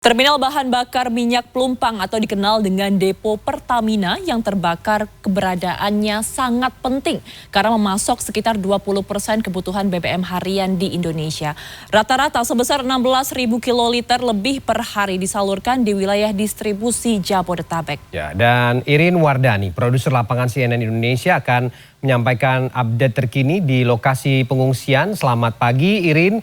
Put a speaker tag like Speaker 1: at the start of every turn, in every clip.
Speaker 1: Terminal bahan bakar minyak Pelumpang atau dikenal dengan depo Pertamina yang terbakar keberadaannya sangat penting karena memasok sekitar 20% kebutuhan BBM harian di Indonesia. Rata-rata sebesar 16.000 kiloliter lebih per hari disalurkan di wilayah distribusi Jabodetabek.
Speaker 2: Ya, dan Irin Wardani, produser lapangan CNN Indonesia akan menyampaikan update terkini di lokasi pengungsian. Selamat pagi Irin,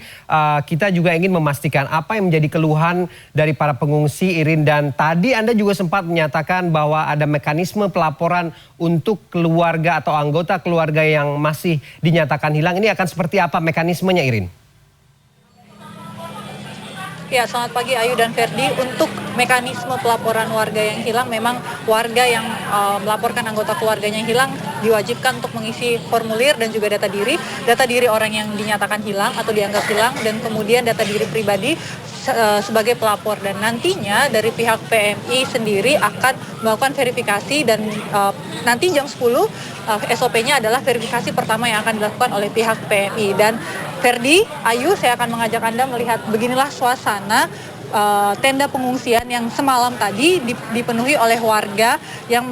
Speaker 2: kita juga ingin memastikan apa yang menjadi keluhan dari para pengungsi Irin, dan tadi Anda juga sempat menyatakan bahwa ada mekanisme pelaporan untuk keluarga atau anggota keluarga yang masih dinyatakan hilang. Ini akan seperti apa mekanismenya Irin?
Speaker 3: Ya, selamat pagi Ayu dan Ferdi. Untuk mekanisme pelaporan warga yang hilang, memang warga yang melaporkan anggota keluarganya yang hilang diwajibkan untuk mengisi formulir dan juga data diri orang yang dinyatakan hilang atau dianggap hilang, dan kemudian data diri pribadi sebagai pelapor. Dan nantinya dari pihak PMI sendiri akan melakukan verifikasi, dan nanti jam 10 SOP-nya adalah verifikasi pertama yang akan dilakukan oleh pihak PMI. Dan Ferdi, Ayu, saya akan mengajak Anda melihat beginilah suasana tenda pengungsian yang semalam tadi dipenuhi oleh warga yang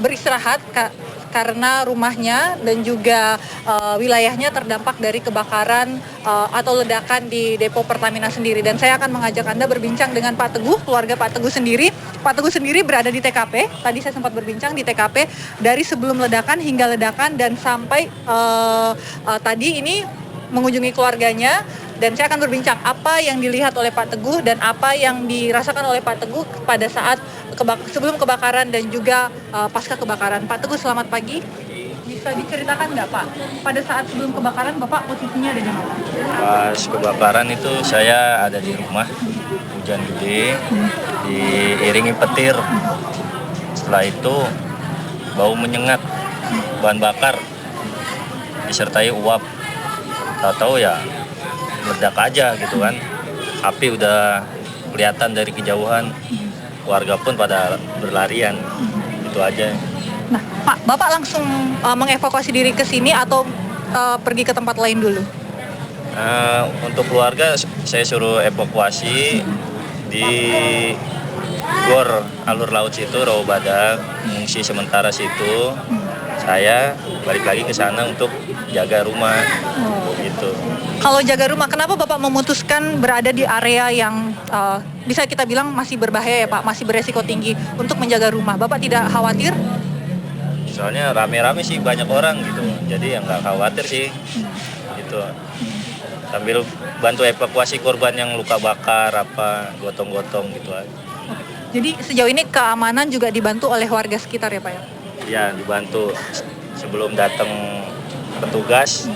Speaker 3: beristirahat karena rumahnya dan juga wilayahnya terdampak dari kebakaran atau ledakan di depo Pertamina sendiri. Dan saya akan mengajak Anda berbincang dengan Pak Teguh, keluarga Pak Teguh sendiri. Pak Teguh sendiri berada di TKP. Tadi saya sempat berbincang di TKP dari sebelum ledakan hingga ledakan, dan sampai tadi ini mengunjungi keluarganya. Dan saya akan berbincang apa yang dilihat oleh Pak Teguh dan apa yang dirasakan oleh Pak Teguh pada saat sebelum kebakaran dan juga pasca kebakaran. Pak Teguh, selamat pagi. Bisa diceritakan nggak Pak, pada saat sebelum kebakaran Bapak posisinya ada di mana?
Speaker 4: Pas kebakaran itu saya ada di rumah, hujan gede, diiringi petir. Setelah itu bau menyengat, bahan bakar, disertai uap. Tahu-tahu ya meledak aja gitu kan. Api udah kelihatan dari kejauhan, warga pun pada berlarian, itu aja.
Speaker 3: Nah Pak, Bapak langsung mengevakuasi diri ke sini atau pergi ke tempat lain dulu?
Speaker 4: Untuk keluarga saya suruh evakuasi di Gor Alur Laut situ, Rawa Badak, mengungsi sementara situ. Saya balik lagi ke sana untuk jaga rumah, gitu.
Speaker 3: Kalau jaga rumah, kenapa Bapak memutuskan berada di area yang bisa kita bilang masih berbahaya ya Pak, masih beresiko tinggi untuk menjaga rumah? Bapak tidak khawatir?
Speaker 4: Soalnya rame-rame sih, banyak orang gitu, jadi yang nggak khawatir sih, gitu. Sambil bantu evakuasi korban yang luka bakar, gotong-gotong gitu aja.
Speaker 3: Jadi sejauh ini keamanan juga dibantu oleh warga sekitar ya Pak ya?
Speaker 4: Ya, dibantu. Sebelum datang petugas,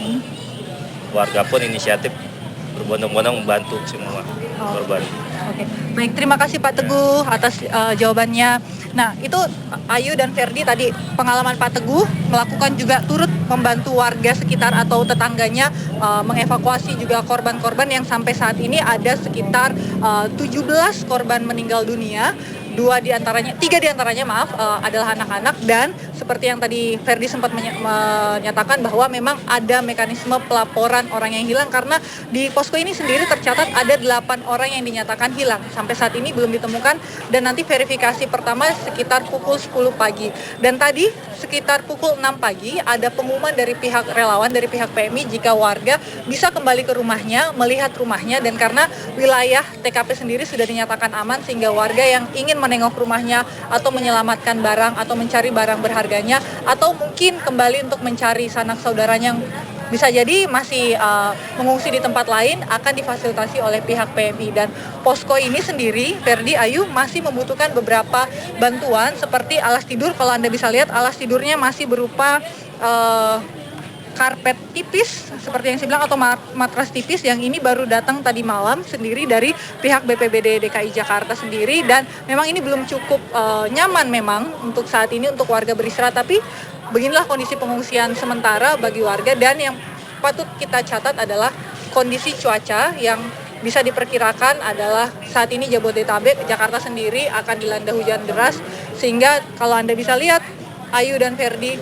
Speaker 4: warga pun inisiatif berbondong-bondong membantu semua korban.
Speaker 3: Oke. Baik, terima kasih Pak Teguh atas jawabannya. Nah, itu Ayu dan Ferdi tadi pengalaman Pak Teguh melakukan juga turut membantu warga sekitar atau tetangganya mengevakuasi juga korban-korban yang sampai saat ini ada sekitar 17 korban meninggal dunia. Tiga diantaranya adalah anak-anak, dan seperti yang tadi Ferdi sempat menyatakan bahwa memang ada mekanisme pelaporan orang yang hilang, karena di posko ini sendiri tercatat ada 8 orang yang dinyatakan hilang. Sampai saat ini belum ditemukan, dan nanti verifikasi pertama sekitar pukul 10 pagi. Dan tadi sekitar pukul 6 pagi ada pengumuman dari pihak relawan, dari pihak PMI, jika warga bisa kembali ke rumahnya, melihat rumahnya, dan karena wilayah TKP sendiri sudah dinyatakan aman, sehingga warga yang ingin menengok rumahnya atau menyelamatkan barang atau mencari barang berharganya, atau mungkin kembali untuk mencari sanak saudaranya yang bisa jadi masih mengungsi di tempat lain, akan difasilitasi oleh pihak PMI. Dan posko ini sendiri, Ferdi, Ayu, masih membutuhkan beberapa bantuan seperti alas tidur. Kalau Anda bisa lihat, alas tidurnya masih berupa karpet tipis seperti yang saya bilang, atau matras tipis, yang ini baru datang tadi malam sendiri dari pihak BPBD DKI Jakarta sendiri. Dan memang ini belum cukup nyaman memang untuk saat ini untuk warga beristirahat, tapi beginilah kondisi pengungsian sementara bagi warga. Dan yang patut kita catat adalah kondisi cuaca yang bisa diperkirakan adalah saat ini Jabodetabek, Jakarta sendiri akan dilanda hujan deras, sehingga kalau Anda bisa lihat, Ayu dan Ferdi,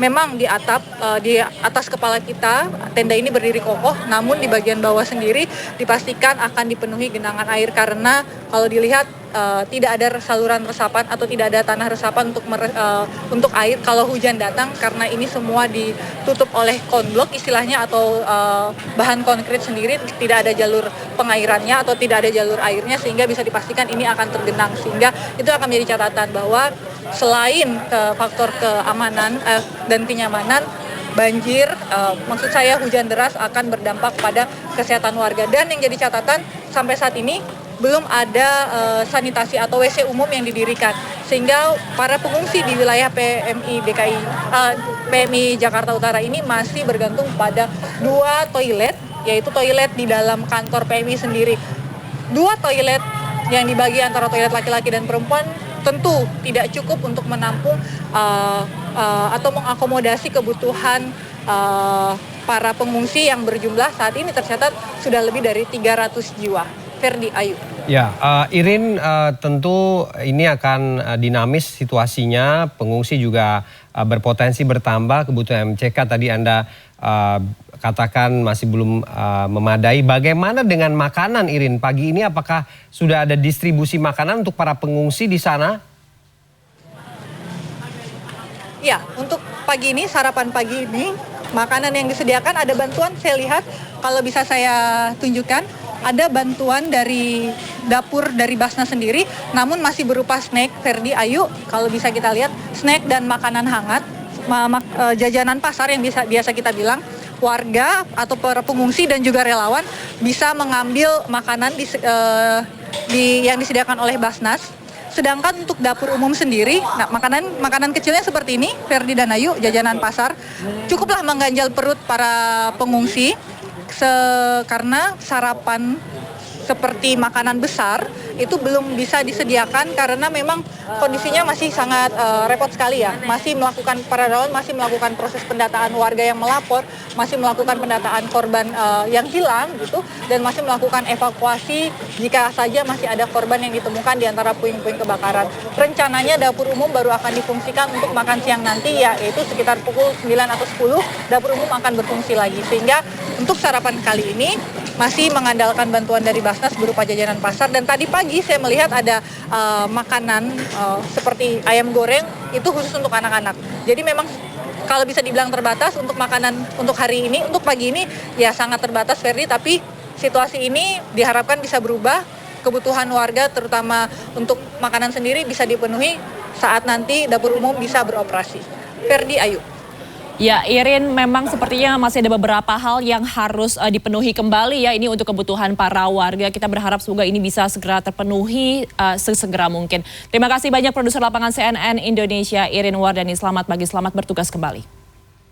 Speaker 3: memang di atap, di atas kepala kita tenda ini berdiri kokoh, namun di bagian bawah sendiri dipastikan akan dipenuhi genangan air karena kalau dilihat tidak ada saluran resapan atau tidak ada tanah resapan untuk air kalau hujan datang, karena ini semua ditutup oleh konblok istilahnya atau bahan konkrit sendiri, tidak ada jalur pengairannya atau tidak ada jalur airnya, sehingga bisa dipastikan ini akan tergenang, sehingga itu akan menjadi catatan bahwa selain faktor keamanan dan kenyamanan, banjir, maksud saya hujan deras akan berdampak pada kesehatan warga. Dan yang jadi catatan sampai saat ini belum ada sanitasi atau WC umum yang didirikan, sehingga para pengungsi di wilayah PMI Jakarta Utara ini masih bergantung pada 2 toilet, yaitu toilet di dalam kantor PMI sendiri. 2 toilet yang dibagi antara toilet laki-laki dan perempuan tentu tidak cukup untuk menampung atau mengakomodasi kebutuhan para pengungsi yang berjumlah saat ini tercatat sudah lebih dari 300 jiwa. Ferdi, Ayu.
Speaker 2: Ya, Irin, tentu ini akan dinamis situasinya, pengungsi juga berpotensi bertambah, kebutuhan MCK tadi Anda katakan masih belum memadai. Bagaimana dengan makanan, Irin? Pagi ini apakah sudah ada distribusi makanan untuk para pengungsi di sana?
Speaker 3: Ya, untuk pagi ini, sarapan pagi ini, makanan yang disediakan ada bantuan, saya lihat kalau bisa saya tunjukkan. Ada bantuan dari dapur dari Basnas sendiri, namun masih berupa snack, Ferdi, Ayu, kalau bisa kita lihat, snack dan makanan hangat, jajanan pasar yang biasa kita bilang, warga atau para pengungsi dan juga relawan bisa mengambil makanan yang disediakan oleh Basnas. Sedangkan untuk dapur umum sendiri, nah makanan kecilnya seperti ini, Ferdi dan Ayu, jajanan pasar, cukuplah mengganjal perut para pengungsi. Karena sarapan seperti makanan besar itu belum bisa disediakan karena memang kondisinya masih sangat repot sekali ya. Para relawan masih melakukan proses pendataan warga yang melapor, masih melakukan pendataan korban yang hilang gitu, dan masih melakukan evakuasi jika saja masih ada korban yang ditemukan di antara puing-puing kebakaran. Rencananya dapur umum baru akan difungsikan untuk makan siang nanti, yaitu sekitar pukul 9 atau 10 dapur umum akan berfungsi lagi, sehingga untuk sarapan kali ini masih mengandalkan bantuan dari Basnas berupa jajanan pasar. Dan tadi pagi saya melihat ada makanan seperti ayam goreng, itu khusus untuk anak-anak. Jadi memang kalau bisa dibilang terbatas untuk makanan untuk hari ini, untuk pagi ini ya sangat terbatas, Ferdi, tapi situasi ini diharapkan bisa berubah, kebutuhan warga terutama untuk makanan sendiri bisa dipenuhi saat nanti dapur umum bisa beroperasi. Ferdi, Ayu.
Speaker 1: Ya, Irin, memang sepertinya masih ada beberapa hal yang harus dipenuhi kembali ya, ini untuk kebutuhan para warga. Kita berharap semoga ini bisa segera terpenuhi sesegera mungkin. Terima kasih banyak produser lapangan CNN Indonesia, Irin Wardani. Selamat pagi, selamat bertugas kembali.